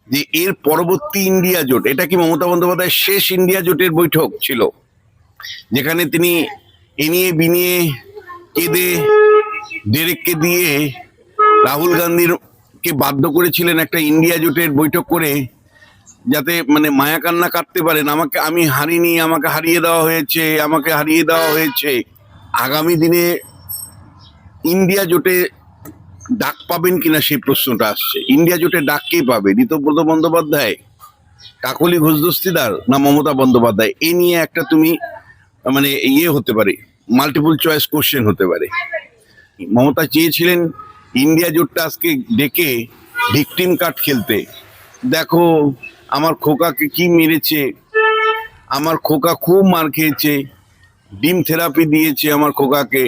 যে এর পরবর্তী ইন্ডিয়া জোট, এটা কি মমতা বন্দ্যোপাধ্যায়ের শেষ ইন্ডিয়া জোটের বৈঠক ছিল, যেখানে তিনি এনিয়ে বিনিয়ে কেঁদে ডেরেককে দিয়ে রাহুল গান্ধীর কে বাধ্য করেছিলেন একটা ইন্ডিয়া জোটের বৈঠক করে, যাতে মানে মায়া কান্না কাটতে পারেন, আমি হারিনি, আমাকে হারিয়ে দেওয়া হয়েছে, আমাকে হারিয়ে দেওয়া হয়েছে। আগামী দিনে ইন্ডিয়া জোটে ডাক পাবেন কিনা সেই প্রশ্নটা আসছে। ইন্ডিয়া জোটে ডাক কে পাবে? ঋতব্রত বন্দ্যোপাধ্যায়, কাকলি ঘোষ দস্তিদার, না মমতা বন্দ্যোপাধ্যায়? এ নিয়ে একটা তুমি মানে হতে পারে, মাল্টিপল চয়েস কোশ্চেন হতে পারে। মমতা চেয়েছিলেন ইন্ডিয়া জোটটা আজকে ডেকে ভিকটিম কার্ড খেলতে, দেখো আমার খোকাকে কি মেরেছে, আমার খোকা খুব মার খেয়েছে, ডিম থেরাপি দিয়েছে আমার খোকাকে,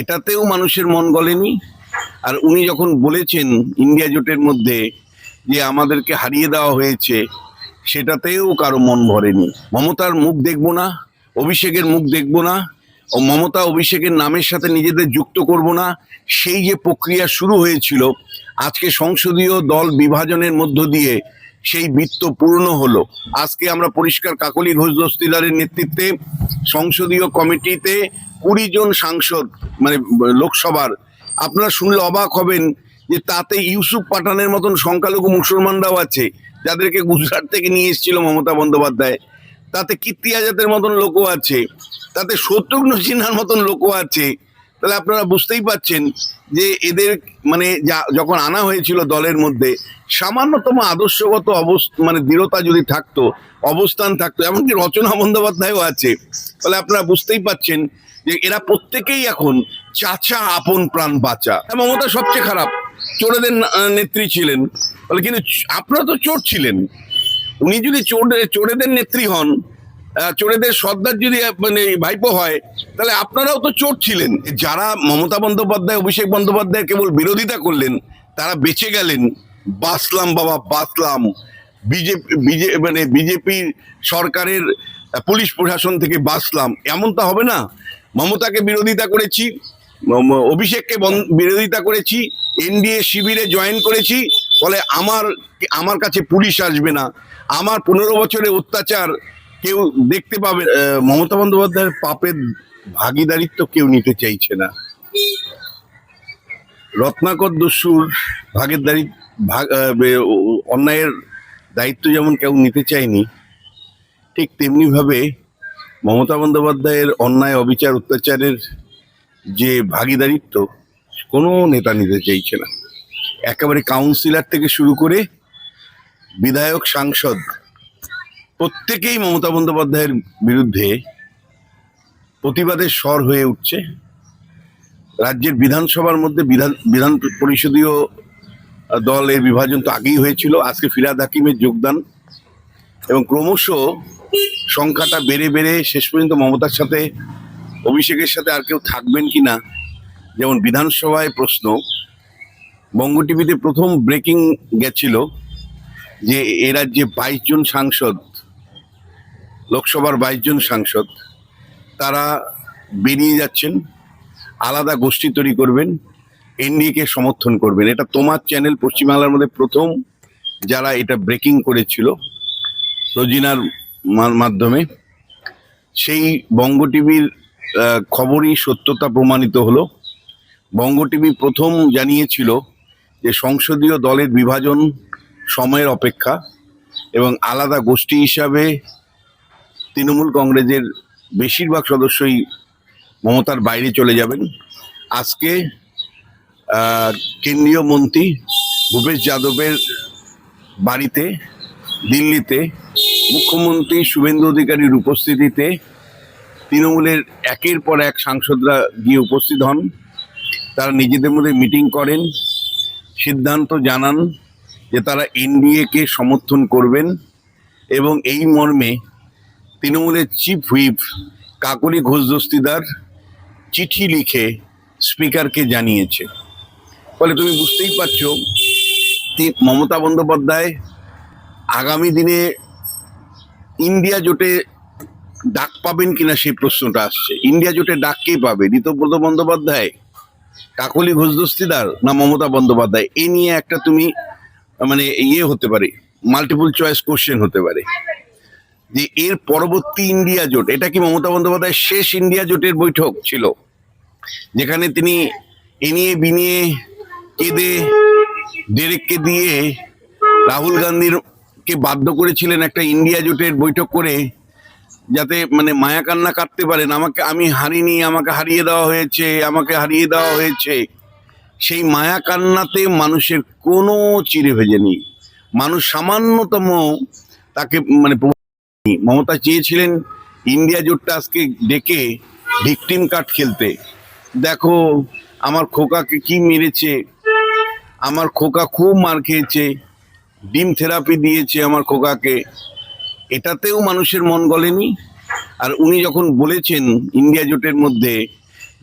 এটাতেও মানুষের মন গলেনি। আর উনি যখন বলেছেন ইন্ডিয়া জোটের মধ্যে যে আমাদেরকে হারিয়ে দেওয়া হয়েছে, সেটাতেও কারো মন ভরেনি। মমতার মুখ দেখবো না, অভিষেকের মুখ দেখবো না, ও মমতা অভিষেকের নামের সাথে নিজেদের যুক্ত করব না, সেই যে প্রক্রিয়া শুরু হয়েছিল, আজকে সংসদীয় দল বিভাজনের মধ্য দিয়ে সেই বৃত্ত পূর্ণ হলো। আজকে আমরা পরিষ্কার কাকলি ঘোষ দস্তিদারের নেতৃত্বে সংসদীয় কমিটিতে 20 জন সাংসদ, মানে লোকসভার, আপনারা শুনলে অবাক হবেন যে তাতে ইউসুফ পাঠানের মতন সংখ্যালঘু মুসলমানরাও আছে, যাদেরকে গুজরাট থেকে নিয়ে এসেছিল মমতা বন্দ্যোপাধ্যায়। তাতে কীর্তি আজাদের মতন লোকও আছে, তাতে শত্রুঘ্ন সিনহার মতন লোকও আছে। তাহলে আপনারা বুঝতেই পাচ্ছেন যে এদের মানে যখন আনা হয়েছিল দলের মধ্যে, সামান্যতম আদর্শগত মানে দৃঢ়তা যদি থাকতো, অবস্থান থাকতো, এমনকি রচনা বন্দ্যোপাধ্যায়ও আছে, তাহলে আপনারা বুঝতেই পাচ্ছেন যে এরা প্রত্যেকেই এখন চাচা আপন প্রাণ বাঁচা। মমতা সবচেয়ে খারাপ, চোরেদের নেত্রী ছিলেন বলে, কিন্তু আপনারা তো চোর ছিলেন। উনি যদি চোরেদের নেত্রী হন, চোরেদের সর্দার যদি মানে ভাইপো হয়, তাহলে আপনারাও তো চোর ছিলেন। যারা মমতা বন্দ্যোপাধ্যায়, অভিষেক বন্দ্যোপাধ্যায় কেবল বিরোধিতা করলেন, তারা বেঁচে গেলেন। বাঁচলাম বাবা, বাঁচলাম। মানে বিজেপির সরকারের পুলিশ প্রশাসন থেকে বাঁচলাম, এমন তো হবে না। মমতাকে বিরোধিতা করেছি, অভিষেককে বিরোধিতা করেছি, এনডিএ শিবিরে জয়েন করেছি, ফলে আমার কাছে পুলিশ আসবে না, আমার 15 বছরের অত্যাচার কেউ দেখতে পাবে। মমতা বন্দ্যোপাধ্যায়ের পাপের ভাগিদারিত্ব কেউ নিতে চাইছে না। রত্নাকর দস্যুর অন্যায়ের দায়িত্ব যেমন কেউ নিতে চায়নি, ঠিক তেমনি ভাবে মমতা বন্দ্যোপাধ্যায়ের অন্যায়, অবিচার, অত্যাচারের যে ভাগিদারিত্ব কোনো নেতা নিতে চাইছে না। একেবারে কাউন্সিলর থেকে শুরু করে বিধায়ক, সাংসদ, প্রত্যেকেই মমতা বন্দ্যোপাধ্যায়ের বিরুদ্ধে প্রতিবাদের স্বর হয়ে উঠছে। রাজ্যের বিধানসভার মধ্যে বিধান পরিষদীয় দলের বিভাজন তো আগেই হয়েছিল, আজকে ফিরহাদ হাকিমের যোগদান, এবং ক্রমশ সংখ্যাটা বেড়ে বেড়ে শেষ পর্যন্ত মমতার সাথে, অভিষেকের সাথে আর কেউ থাকবেন কিনা। যেমন বিধানসভায় প্রশ্ন, বঙ্গ টিভিতে প্রথম ব্রেকিং গেছিল যে এ রাজ্যে 22 জন সাংসদ, লোকসভার 22 জন সাংসদ, তারা বেরিয়ে যাচ্ছেন, আলাদা গোষ্ঠী তৈরি করবেন, এনডিএকে সমর্থন করবেন। এটা তোমার চ্যানেল পশ্চিমবাংলার মধ্যে প্রথম যারা এটা ব্রেকিং করেছিল রোজিনার মাধ্যমে। সেই বঙ্গ টিভির খবরই সত্যতা প্রমাণিত হলো। বঙ্গ টিভি প্রথম জানিয়েছিল যে সংসদীয় দলের বিভাজন সময়ের অপেক্ষা, এবং আলাদা গোষ্ঠী হিসাবে তৃণমূল কংগ্রেসের বেশিরভাগ সদস্যই মমতার বাইরে চলে যাবেন। আজকে কেন্দ্রীয় মন্ত্রী ভূপেশ যাদবের বাড়িতে দিল্লিতে মুখ্যমন্ত্রী শুভেন্দু অধিকারীর উপস্থিতিতে তৃণমূলের একের পর এক সাংসদরা গিয়ে উপস্থিত হন। তারা নিজেদের মধ্যে মিটিং করেন, সিদ্ধান্ত জানান যে তারা এনডিএকে সমর্থন করবেন, এবং এই মর্মে তৃণমূলের চিফ হুইপ কাকলি ঘোষ দস্তিদার চিঠি লিখে স্পিকারকে জানিয়েছে। ফলে তুমি বুঝতেই পারছো মমতা বন্দ্যোপাধ্যায় আগামী দিনে ইন্ডিয়া জোটে ডাক পাবেন কিনা সেই প্রশ্নটা আসছে। ইন্ডিয়া জোটে ডাক কে পাবে? ঋতব্রত বন্দ্যোপাধ্যায়, কাকলি ঘোষ দস্তিদার, না মমতা বন্দ্যোপাধ্যায়? এ নিয়ে একটা তুমি মানে ইয়ে হতে পারে, মাল্টিপল চয়েস কোশ্চেন হতে পারে যে এর পরবর্তী ইন্ডিয়া জোট, এটা কি মমতা বন্দ্যোপাধ্যায়ের শেষ ইন্ডিয়া জোটের বৈঠক ছিল, যেখানে তিনি এনিয়ে বিনিয়ে কেঁদে ডেরেককে দিয়ে রাহুল গান্ধীর কে বাধ্য করেছিলেন একটা ইন্ডিয়া জোটের বৈঠক করে, যাতে মানে মায়া কান্না কাটতে পারেন, আমি হারিনি, আমাকে হারিয়ে দেওয়া হয়েছে, আমাকে হারিয়ে দেওয়া হয়েছে। সেই মায়া কান্নাতে মানুষের কোনো চিড়ে ভেজে নেই, মানুষ সামান্যতম তাকে মানে মমতা চেয়েছিলেন ইন্ডিয়া জোটটা আজকে ডেকে ভিকটিম কার্ড খেলতে, দেখো আমার খোকাকে কি মেরেছে, আমার খোকা খুব মার খেয়েছে, ডিম থেরাপি দিয়েছে আমার খোকাকে, এটাতেও মানুষের মন গলেনি। আর উনি যখন বলেছেন ইন্ডিয়া জোটের মধ্যে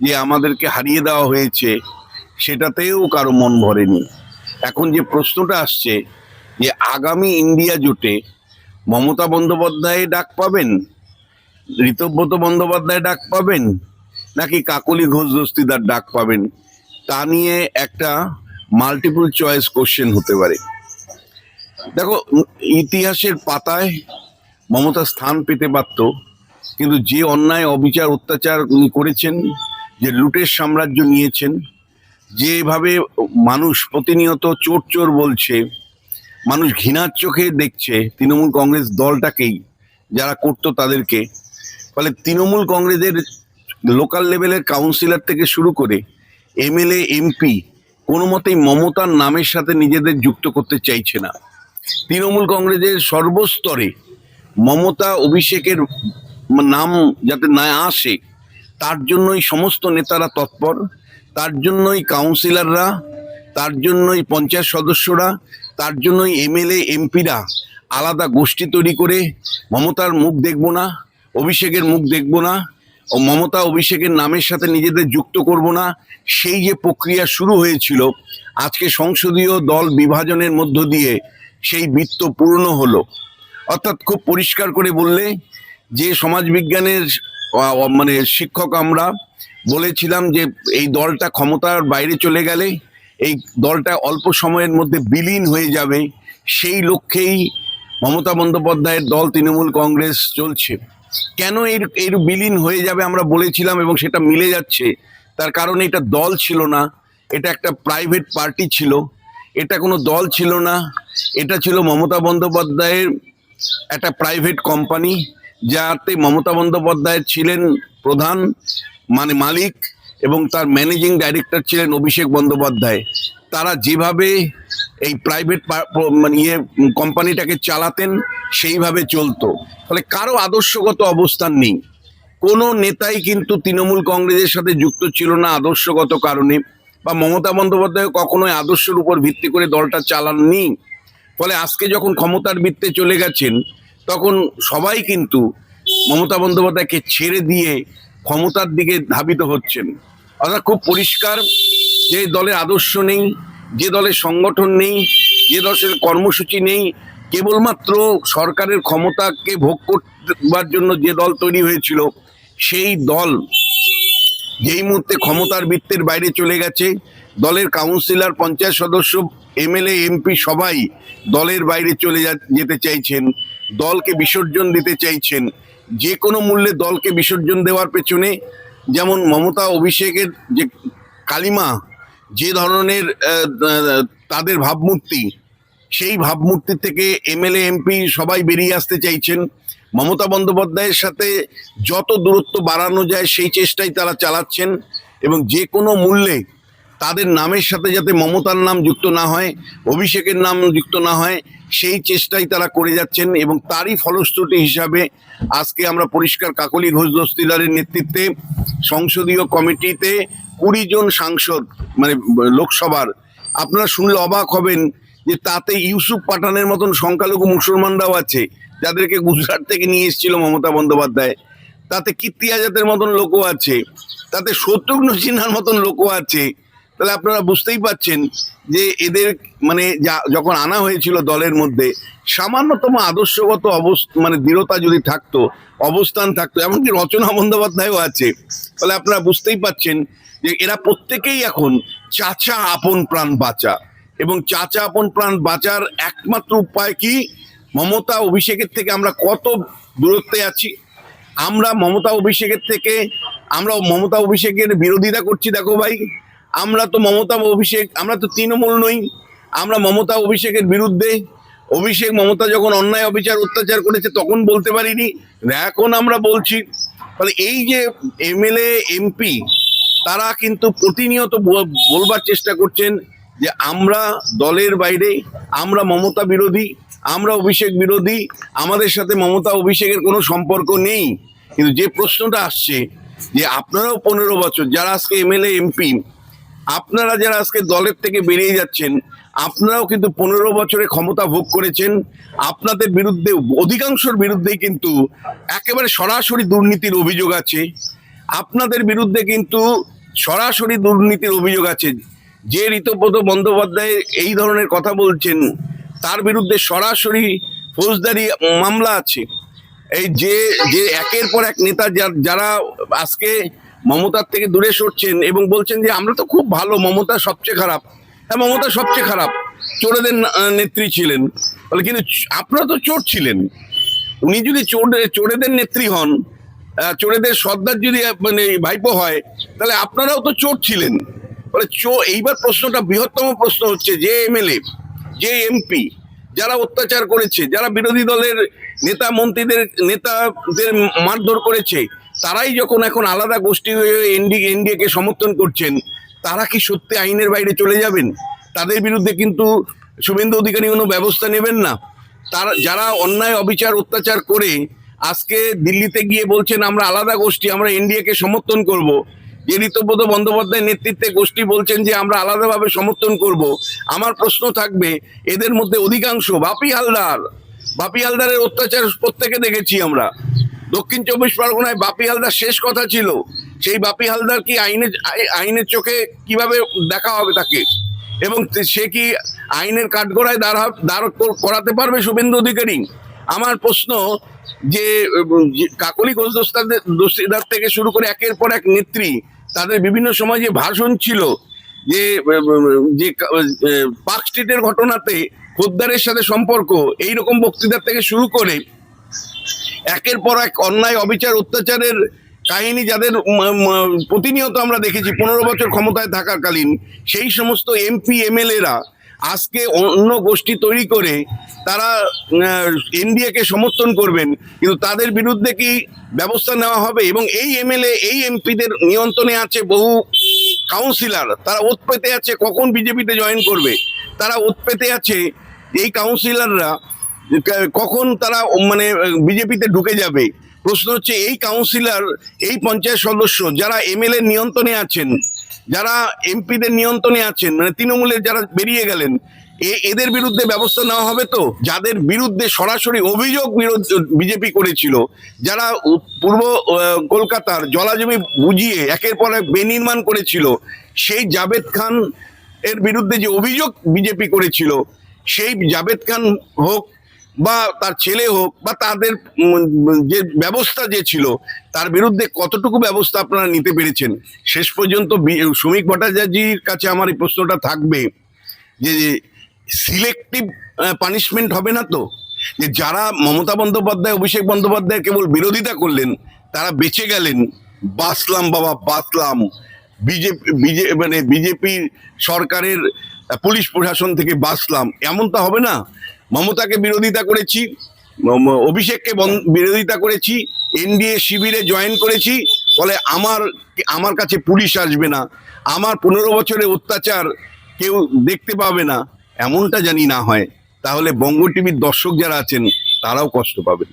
যে আমাদেরকে হারিয়ে দেওয়া হয়েছে, সেটাতেও কারো মন ভরেনি। এখন যে প্রশ্নটা আসছে যে আগামী ইন্ডিয়া জোটে মমতা বন্দ্যোপাধ্যায় ডাক পাবেন, ঋতব্রত বন্দ্যোপাধ্যায় ডাক পাবেন, নাকি কাকলি ঘোষ দস্তিদার ডাক পাবেন, তা নিয়ে একটা মাল্টিপল চয়েস কোশ্চেন হতে পারে। দেখো, ইতিহাসের পাতায় মমতা স্থান পেতে পারত, কিন্তু যে অন্যায় অবিচার অত্যাচার উনি করেছেন, যে লুটের সাম্রাজ্য নিয়েছেন, যেভাবে মানুষ প্রতিনিয়ত চোর চোর বলছে, মানুষ ঘৃণার চোখে দেখছে তৃণমূল কংগ্রেস দলটাকেই, যারা করতো তাদেরকে। ফলে তৃণমূল কংগ্রেসের লোকাল লেভেলের কাউন্সিলর থেকে শুরু করে এমএলএ এমপি কোনো মতেই মমতার নামের সাথে নিজেদের যুক্ত করতে চাইছে না। তৃণমূল কংগ্রেসের সর্বস্তরে মমতা অভিষেকের নাম যাতে না আসে, তার জন্যই সমস্ত নেতারা তৎপর, তার জন্যই কাউন্সিলররা, তার জন্যই পঞ্চায়েত সদস্যরা, তার জন্যই এমএলএ এমপিরা আলাদা গোষ্ঠী তৈরি করে মমতার মুখ দেখব না, অভিষেকের মুখ দেখব না, ও মমতা অভিষেকের নামের সাথে নিজেদের যুক্ত করব না, সেই যে প্রক্রিয়া শুরু হয়েছিল, আজকে সংসদীয় দল বিভাজনের মধ্য দিয়ে সেই বৃত্ত পূর্ণ হলো। অর্থাৎ খুব পরিষ্কার করে বললে, যে সমাজবিজ্ঞানের মানে শিক্ষক আমরা বলেছিলাম যে এই দলটা ক্ষমতার বাইরে চলে গেলে এই দলটা অল্প সময়ের মধ্যে বিলীন হয়ে যাবে, সেই লক্ষ্যেই মমতা বন্দ্যোপাধ্যায়ের দল তৃণমূল কংগ্রেস চলছে। কেন এর বিলীন হয়ে যাবে আমরা বলেছিলাম, এবং সেটা মিলে যাচ্ছে, তার কারণ এটা দল ছিল না, এটা একটা প্রাইভেট পার্টি ছিল, এটা কোনো দল ছিল না, এটা ছিল মমতা বন্দ্যোপাধ্যায়ের একটা প্রাইভেট কোম্পানি, যাতে মমতা বন্দ্যোপাধ্যায় ছিলেন প্রধান মানে মালিক, এবং তার ম্যানেজিং ডাইরেক্টর ছিলেন অভিষেক বন্দ্যোপাধ্যায়। তারা যেভাবে এই প্রাইভেট মানে কোম্পানিটাকে চালাতেন সেইভাবে চলতো। ফলে কারো আদর্শগত অবস্থান নেই, কোনো নেতাই কিন্তু তৃণমূল কংগ্রেসের সাথে যুক্ত ছিল না আদর্শগত কারণে, বা মমতা বন্দ্যোপাধ্যায় কখনোই আদর্শের উপর ভিত্তি করে দলটা চালাননি। ফলে আজকে যখন ক্ষমতার বৃত্তে চলে গেছেন, তখন সবাই কিন্তু মমতা বন্দ্যোপাধ্যায়কে ছেড়ে দিয়ে ক্ষমতার দিকে ধাবিত হচ্ছেন। অর্থাৎ খুব পরিষ্কার, যে দলের আদর্শ নেই, যে দলের সংগঠন নেই, যে দলের কর্মসূচি নেই, কেবলমাত্র সরকারের ক্ষমতাকে ভোগ করবার জন্য যে দল তৈরি হয়েছিল, সেই দল যেই মুহূর্তে ক্ষমতার বৃত্তের বাইরে চলে গেছে, দলের কাউন্সিলর, পঞ্চায়েত সদস্য, এমএলএ এমপি সবাই দলের বাইরে চলে যেতে চাইছেন, দলকে বিসর্জন দিতে চাইছেন। যে কোনো মূল্যে দলকে বিসর্জন দেওয়ার পেছনে, যেমন মমতা অভিষেকের যে কালিমা, যে ধরনের তাদের ভাবমূর্তি, সেই ভাবমূর্তি থেকে এমএলএ এমপি সবাই বেরিয়ে আসতে চাইছেন। মমতা বন্দ্যোপাধ্যায়ের সাথে যত দূরত্ব বাড়ানো যায় সেই চেষ্টাই তারা চালাচ্ছেন, এবং যে কোনো মূল্যে তাদের নামের সাথে যাতে মমতার নাম যুক্ত না হয়, অভিষেকের নাম যুক্ত না হয়, সেই চেষ্টাই তারা করে যাচ্ছেন। এবং তারই ফলশ্রুতি হিসাবে আজকে আমরা পরিষ্কার কাকলি ঘোষ দস্তিদারের নেতৃত্বে সংসদীয় কমিটিতে 20 জন সাংসদ মানে লোকসভার, আপনারা শুনলে অবাক হবেন যে তাতে ইউসুফ পাঠানের মতন সংখ্যালঘু মুসলমানরাও আছে, যাদেরকে গুজরাট থেকে নিয়ে এসেছিল মমতা বন্দ্যোপাধ্যায়। তাতে কীর্তি আজাদের মতন লোকও আছে, তাতে শত্রুঘ্ন সিনহার মতন লোকও আছে। তাহলে আপনারা বুঝতেই পাচ্ছেন যে এদের মানে যখন আনা হয়েছিল দলের মধ্যে, সামান্যতম আদর্শগত মানে দৃঢ়তা যদি থাকতো, অবস্থান থাকতো, এমনকি রচনা বন্দ্যোপাধ্যায়ও আছে। ফলে আপনারা বুঝতেই পাচ্ছেন যে এরা প্রত্যেকেই এখন চাচা আপন প্রাণ বাঁচা, এবং চাচা আপন প্রাণ বাঁচার একমাত্র উপায় কি? মমতা অভিষেকের থেকে আমরা কত দূরত্বে আছি। আমরা মমতা অভিষেকের বিরোধিতা করছি। দেখো ভাই, আমরা তো তৃণমূল নই, আমরা মমতা অভিষেকের বিরুদ্ধে। মমতা যখন অন্যায় অত্যাচার করেছে তখন বলতে পারিনি, এখন আমরা বলছি। ফলে এই যে এমএলএ এমপি তারা কিন্তু প্রতিনিয়ত বলবার চেষ্টা করছেন যে আমরা দলের বাইরে, আমরা মমতা বিরোধী, আমরা অভিষেক বিরোধী, আমাদের সাথে মমতা অভিষেকের কোনো সম্পর্ক নেই। কিন্তু যে প্রশ্নটা আসছে যে আপনারাও 15 বছর যারা আজকে এমএলএ এমপি, আপনারা যারা আজকে দলের থেকে বেরিয়ে যাচ্ছেন, আপনারাও কিন্তু 15 বছরে ক্ষমতা ভোগ করেছেন। আপনাদের বিরুদ্ধে, অধিকাংশের বিরুদ্ধেই কিন্তু একেবারে সরাসরি দুর্নীতির অভিযোগ আছে। আপনাদের বিরুদ্ধে কিন্তু সরাসরি দুর্নীতির অভিযোগ আছে। যে ঋতব্রত বন্দ্যোপাধ্যায় এই ধরনের কথা বলছেন, তার বিরুদ্ধে সরাসরি ফৌজদারি মামলা আছে। এই যে যে একের পর এক নেতা যারা আজকে মমতার থেকে দূরে সরছেন এবং বলছেন যে আমরা তো খুব ভালো, মমতা সবচেয়ে খারাপ। হ্যাঁ, মমতা সবচেয়ে খারাপ, চোরেদের নেত্রী ছিলেন বলে, কিন্তু আপনারা তো চোর ছিলেন। উনি যদি চোরেদের নেত্রী হন, চোরেদের সর্দার যদি মানে ভাইপো হয়, তাহলে আপনারাও তো চোর ছিলেন। বলে এইবার প্রশ্নটা, বৃহত্তম প্রশ্ন হচ্ছে, যে এমএলএ, যে এমপি যারা অত্যাচার করেছে, যারা বিরোধী দলের নেতাদের মারধর করেছে, তারাই যখন এখন আলাদা গোষ্ঠী হয়ে এনডিএকে সমর্থন করছেন, তারা কি সত্যি আইনের বাইরে চলে যাবেন? তাদের বিরুদ্ধে কিন্তু শুভেন্দু অধিকারী কোনো ব্যবস্থা নেবেন না। তারা যারা অন্যায় অত্যাচার করে আজকে দিল্লিতে গিয়ে বলছেন আমরা আলাদা গোষ্ঠী, আমরা এনডিএকে সমর্থন করব, যে ঋতব্রত বন্দ্যোপাধ্যায়ের নেতৃত্বে গোষ্ঠী বলছেন যে আমরা আলাদাভাবে সমর্থন করব, আমার প্রশ্ন থাকবে এদের মধ্যে অধিকাংশ বাপি হালদারের অত্যাচার প্রত্যেকে দেখেছি আমরা। দক্ষিণ 24 পরগনায় বাপি হালদার শেষ কথা ছিল, সেই বাপি হালদার কি আইনের চোখে কিভাবে দেখা হবে তাকে, এবং সে কি আইনের কাঠগড়ায় দাঁড় করাতে পারবে শুভেন্দু অধিকারী? আমার প্রশ্ন যে কাকলি ঘোষ দস্তিদার থেকে শুরু করে একের পর এক নেত্রী, তাদের বিভিন্ন সময় যে ভাষণ ছিল, যে পার্ক স্ট্রিটের ঘটনাতে খোদ্দারের সাথে সম্পর্ক, এইরকম বক্তৃতার থেকে শুরু করে একের পর এক অন্যায় অত্যাচারের কাহিনী যাদের প্রতিনিয়ত আমরা দেখেছি 15 বছর ক্ষমতায় থাকাকালীন, সেই সমস্ত এমপি এমএলএরা আজকে অন্য গোষ্ঠী তৈরি করে তারা এনডিএকে সমর্থন করবেন, কিন্তু তাদের বিরুদ্ধে কি ব্যবস্থা নেওয়া হবে? এবং এই এমএলএ, এই এমপিদের নিয়ন্ত্রণে আছে বহু কাউন্সিলর, তারা ওত পেতে আছে কখন বিজেপিতে জয়েন করবে, তারা ওত পেতে আছে এই কাউন্সিলররা কখন তারা মানে বিজেপিতে ঢুকে যাবে। প্রশ্ন হচ্ছে, এই কাউন্সিলর, এই পঞ্চায়েত সদস্য যারা এমএলএ নিয়ন্ত্রণে আছেন, যারা এমপিদের নিয়ন্ত্রণে আছেন, মানে তৃণমূলের যারা বেরিয়ে গেলেন, এদের বিরুদ্ধে ব্যবস্থা নেওয়া হবে তো? যাদের বিরুদ্ধে সরাসরি অভিযোগ বিজেপি করেছিল, যারা পূর্ব কলকাতার জলাজমি বুঝিয়ে একের পর এক বেনির্মাণ করেছিল, সেই জাভেদ খান এর বিরুদ্ধে যে অভিযোগ বিজেপি করেছিল, সেই জাভেদ খান হোক বা তার ছেলে হোক বা তাদের যে ব্যবস্থা যে ছিল, তার বিরুদ্ধে কতটুকু ব্যবস্থা আপনারা নিতে পেরেছেন? শেষ পর্যন্ত শ্রমিক ভট্টাচার্যের কাছে আমার এই প্রশ্নটা থাকবে যে সিলেক্টিভ পানিশমেন্ট হবে না তো? যে যারা মমতা বন্দ্যোপাধ্যায়, অভিষেক বন্দ্যোপাধ্যায় কেবল বিরোধিতা করলেন, তারা বেঁচে গেলেন, বাঁচলাম বাবা বাঁচলাম, বিজেপি সরকারের পুলিশ প্রশাসন থেকে বাঁচলাম, এমন তো হবে না। মমতাকে বিরোধিতা করেছি, অভিষেককে বিরোধিতা করেছি, এনডিএ শিবিরে জয়েন করেছি, ফলে আমার কাছে পুলিশ আসবে না, আমার 15 বছরের অত্যাচার কেউ দেখতে পাবে না, এমনটা জানি না হয়, তাহলে বঙ্গ টিভির দর্শক যারা আছেন তারাও কষ্ট পাবেন।